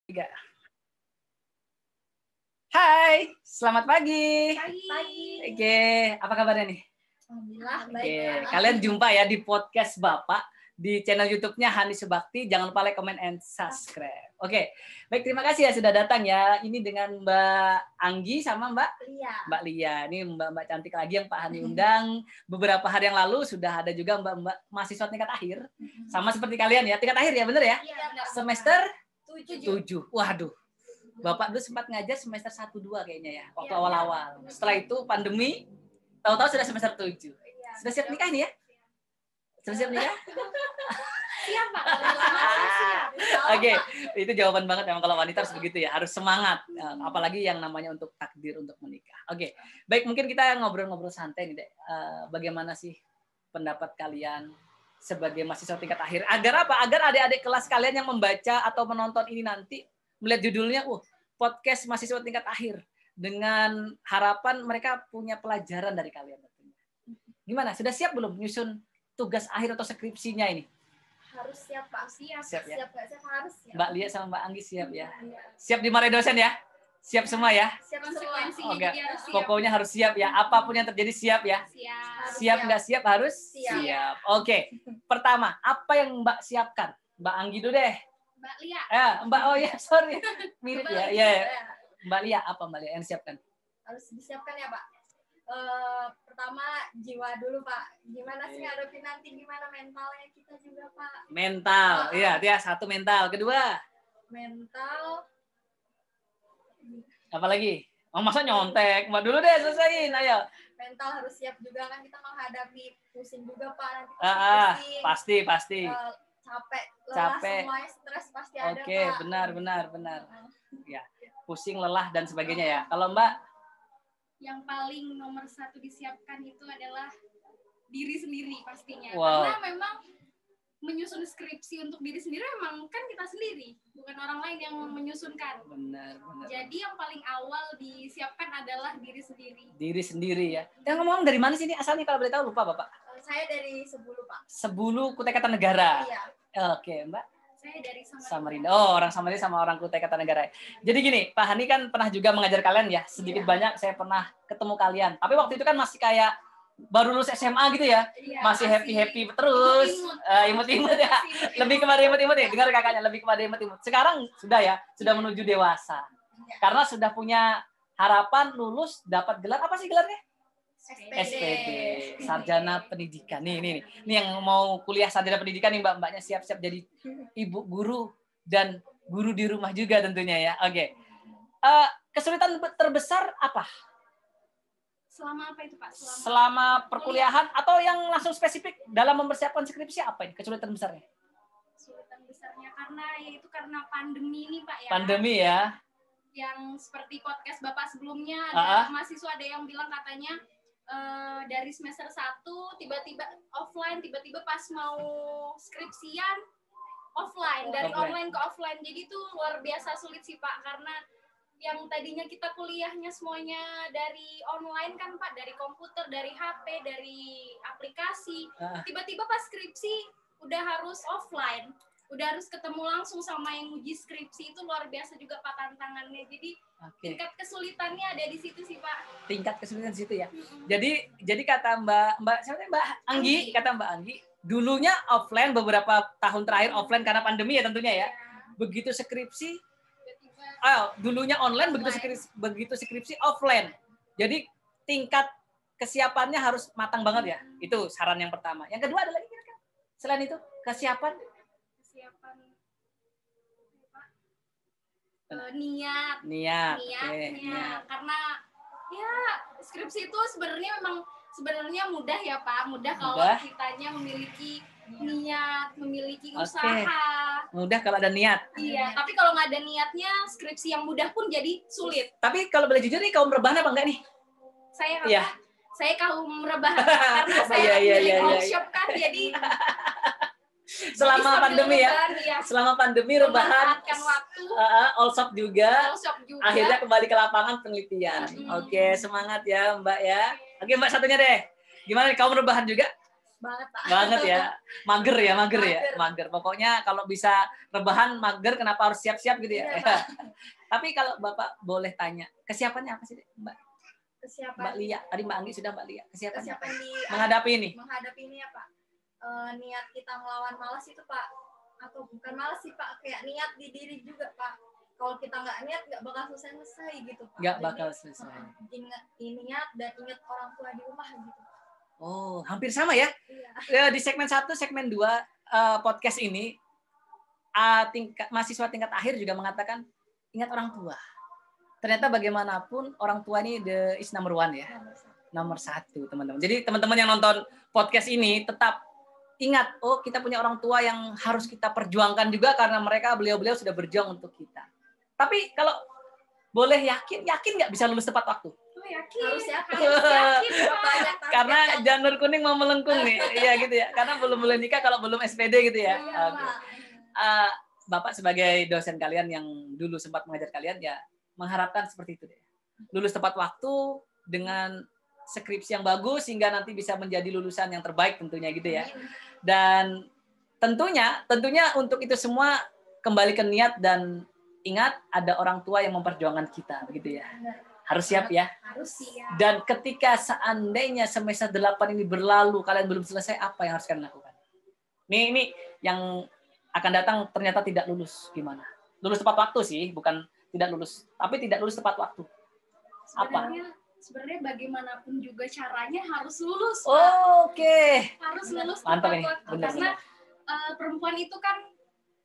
Tiga. Hai, selamat pagi. Pagi. Oke, apa kabarnya nih? Alhamdulillah baik. Oke, kalian jumpa ya di podcast Bapak di channel YouTube-nya Hani Subakti. Jangan lupa like, comment, and subscribe. Oke, baik, terima kasih ya sudah datang ya. Ini dengan Mbak Anggi sama Mbak Lia. Ini mbak-mbak cantik lagi yang Pak Hani undang. Beberapa hari yang lalu sudah ada juga mbak-mbak mahasiswa tingkat akhir. Sama seperti kalian ya, tingkat akhir ya, bener ya? Iya, Semester 7. Waduh. Bapak dulu sempat ngajar semester 1-2 kayaknya ya, waktu awal-awal. Setelah itu pandemi, tahu-tahu sudah semester 7. Sudah siap nikah nih ya? Sudah siap nikah? Siap, Pak. Siap. Oke, itu jawaban banget memang kalau wanita harus begitu ya, harus semangat. Apalagi yang namanya untuk takdir untuk menikah. Oke, baik, mungkin kita ngobrol-ngobrol santai nih, Dek. Bagaimana sih pendapat kalian sebagai mahasiswa tingkat akhir? Agar apa? Agar adik-adik kelas kalian yang membaca atau menonton ini nanti melihat judulnya, podcast mahasiswa tingkat akhir, dengan harapan mereka punya pelajaran dari kalian tentunya. Gimana? Sudah siap belum nyusun tugas akhir atau skripsinya ini? Harus siap, Pak. Siap ya. Siap, harus siap. Mbak Lia sama Mbak Anggi siap ya? Siap dimarahin dosen ya? Siap semua ya? Siap konsekuensinya. Oke. Harus siap. Pokoknya harus siap ya. Apapun yang terjadi siap ya. Siap nggak siap harus siap. Oke. Pertama, apa yang Mbak siapkan? Mbak Anggi dulu deh. Mbak Lia. Mbak, oh ya, sorry. Mirip ya. Iya. Mbak Lia, apa Mbak Lia yang siapkan? Harus disiapkan ya, Pak. Pertama jiwa dulu, Pak. Gimana sih ngadepin nanti, gimana mentalnya kita juga, Pak. Mental. Iya, dia satu mental. Kedua, mental. apa lagi? Oh, masa nyontek? Mbak dulu deh, selesaiin. Ayo. Mental harus siap juga kan, kita menghadapi pusing juga, Pak. Nanti pusing. Pasti. Capek, lelah, semuanya stres pasti ada, Pak. Oke, benar. Ya, pusing, lelah dan sebagainya ya. Kalau Mbak, yang paling nomor 1 disiapkan itu adalah diri sendiri pastinya. Wow. Karena memang menyusun skripsi untuk diri sendiri memang kan kita sendiri, bukan orang lain yang menyusunkan. Benar. Jadi yang paling awal disiapkan adalah diri sendiri. Diri sendiri ya. Yang ngomong dari mana sih ini asalnya kalau boleh tahu? Lupa Bapak. Saya dari Sebulu, Pak. Sebulu, Kutai Kartanegara. Iya. Oke, Mbak. Saya dari Samarinda. Oh, orang Samarinda sama orang Kutai Kartanegara. Jadi gini, Pak Hani kan pernah juga mengajar kalian ya. Sedikit banyak saya pernah ketemu kalian. Tapi waktu itu kan masih kayak baru lulus SMA gitu ya. Iya, masih happy terus. Imut-imut ya. Lebih kepada imut-imut ya. Dengar kakaknya, lebih kepada imut-imut. Sekarang sudah ya, sudah menuju dewasa. Karena sudah punya harapan lulus dapat gelar, apa sih gelarnya? SPD, sarjana pendidikan. Nih yang mau kuliah sarjana pendidikan nih mbaknya siap-siap jadi ibu guru dan guru di rumah juga tentunya ya. Oke. Kesulitan terbesar apa? Selama apa itu, Pak? Selama perkuliahan atau yang langsung spesifik dalam mempersiapkan skripsi apa ini kesulitan besarnya? Kesulitan besarnya karena pandemi ini, Pak ya. Pandemi ya. Yang seperti podcast Bapak sebelumnya ada mahasiswa ada yang bilang katanya dari semester 1 tiba-tiba offline, tiba-tiba pas mau skripsian offline, dari online ke offline. Jadi itu luar biasa sulit sih, Pak, karena yang tadinya kita kuliahnya semuanya dari online kan, Pak, dari komputer, dari HP, dari aplikasi. Tiba-tiba pas skripsi udah harus offline, udah harus ketemu langsung sama yang uji skripsi. Itu luar biasa juga, Pak, tantangannya. Jadi tingkat kesulitannya ada di situ sih, Pak. Tingkat kesulitan di situ ya. Jadi kata Mbak Anggi, kata Mbak Anggi, dulunya offline, beberapa tahun terakhir offline karena pandemi ya tentunya ya. Begitu skripsi, dulunya online, begitu skripsi offline. Jadi tingkat kesiapannya harus matang banget ya. Itu saran yang pertama. Yang kedua ada lagi kira-kira selain itu kesiapan niat. Karena ya skripsi itu sebenarnya mudah ya, Pak. Mudah kalau kitanya memiliki niat, memiliki usaha. Mudah kalau ada niat. Iya, tapi kalau nggak ada niatnya, skripsi yang mudah pun jadi sulit. Tapi kalau boleh jujur nih, kaum rebahan apa enggak nih? Saya kaum rebahan karena saya milik workshop kan, jadi selama pandemi ya. Selama pandemi rebahan, waktu. All shop juga. Akhirnya kembali ke lapangan penelitian. Oke, semangat ya Mbak ya. Oke Mbak, satunya deh. Gimana nih, kamu rebahan juga? banget Pak. Banget ya. Mager ya. Mager. Mager. Pokoknya kalau bisa rebahan mager, kenapa harus siap-siap gitu ya. Iya, Pak. Tapi kalau Bapak boleh tanya, kesiapannya apa sih, Mbak? Kesiapan Mbak Lia, tadi Mbak Anggi sudah Mbak Lia. Kesiapannya apa? kesiapan di Menghadapi ini. menghadapi ini ya Pak. Niat kita melawan malas itu Pak, atau bukan malas sih Pak, kayak niat di diri juga Pak. Kalau kita nggak niat nggak bakal selesai gitu Pak. Nggak Jadi, bakal selesai. Ingat niat dan ingat orang tua di rumah gitu. Oh, hampir sama ya. Iya. Di segmen 1, segmen 2 podcast ini, mahasiswa tingkat akhir juga mengatakan ingat orang tua. Ternyata bagaimanapun orang tua ini is number one ya. Nomor 1, teman-teman. Jadi teman-teman yang nonton podcast ini tetap ingat, oh kita punya orang tua yang harus kita perjuangkan juga karena beliau-beliau sudah berjuang untuk kita. Tapi kalau boleh yakin nggak bisa lulus tepat waktu? Yakin. Harus yakin. Pak. Karena janur kuning mau melengkung nih. Iya gitu ya. Karena belum boleh nikah kalau belum SPD gitu ya. Iya, Oke. Pak. Bapak sebagai dosen kalian yang dulu sempat mengajar kalian ya mengharapkan seperti itu deh. Lulus tepat waktu dengan skripsi yang bagus sehingga nanti bisa menjadi lulusan yang terbaik tentunya gitu ya. Dan tentunya untuk itu semua kembali ke niat dan ingat ada orang tua yang memperjuangkan kita begitu ya. Harus siap ya. Harus siap. Dan ketika seandainya semester 8 ini berlalu kalian belum selesai, apa yang harus kalian lakukan? Ini yang akan datang ternyata tidak lulus gimana? Lulus tepat waktu sih, bukan tidak lulus, tapi tidak lulus tepat waktu. Apa? Sebenarnya bagaimanapun juga caranya harus lulus. Oke. Harus lulus Mantap tepat ini. waktu. Benar, Karena perempuan itu kan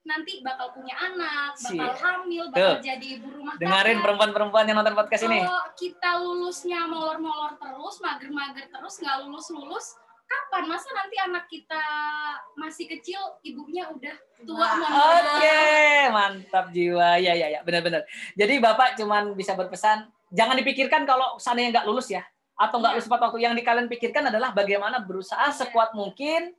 nanti bakal punya anak, bakal hamil, bakal jadi ibu rumah tangga. Dengerin perempuan-perempuan yang nonton podcast ini. Kalau kita lulusnya molor-molor terus, mager-mager terus, nggak lulus-lulus, kapan? Masa nanti anak kita masih kecil, ibunya udah tua? Oke, mantap jiwa. Ya, benar-benar. Jadi Bapak cuman bisa berpesan, jangan dipikirkan kalau seandainya nggak lulus ya, atau nggak lulus tepat waktu. Yang kalian pikirkan adalah bagaimana berusaha sekuat mungkin,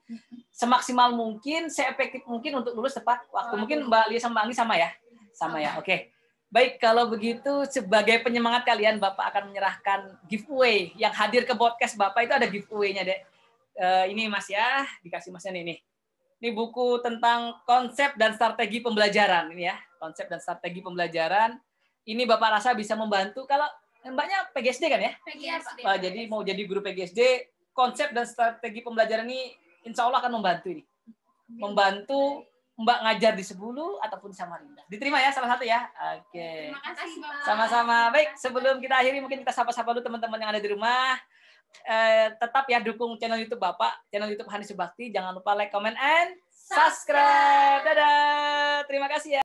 semaksimal mungkin, seefektif mungkin untuk lulus tepat waktu. Mungkin Mbak Lia sama Mbak Anggi sama ya? Sama ya, oke. Baik, kalau begitu sebagai penyemangat kalian, Bapak akan menyerahkan giveaway. Yang hadir ke podcast Bapak itu ada giveaway-nya, Dek. Ini Mas ya, dikasih Masnya nih. Ini buku tentang konsep dan strategi pembelajaran. Ini ya, konsep dan strategi pembelajaran. Ini Bapak rasa bisa membantu kalau Mbaknya PGSD kan ya? PGSD. Jadi mau jadi guru PGSD, konsep dan strategi pembelajaran ini insya Allah akan membantu ini. Membantu Mbak ngajar di Sebulu ataupun di Samarinda. Diterima ya salah satu ya? Oke. Terima kasih, Bapak. Sama-sama. Baik, sebelum kita akhiri mungkin kita sapa-sapa dulu teman-teman yang ada di rumah. Tetap ya dukung channel YouTube Bapak, channel YouTube Hani Subakti. Jangan lupa like, comment, and subscribe. Dadah. Terima kasih ya.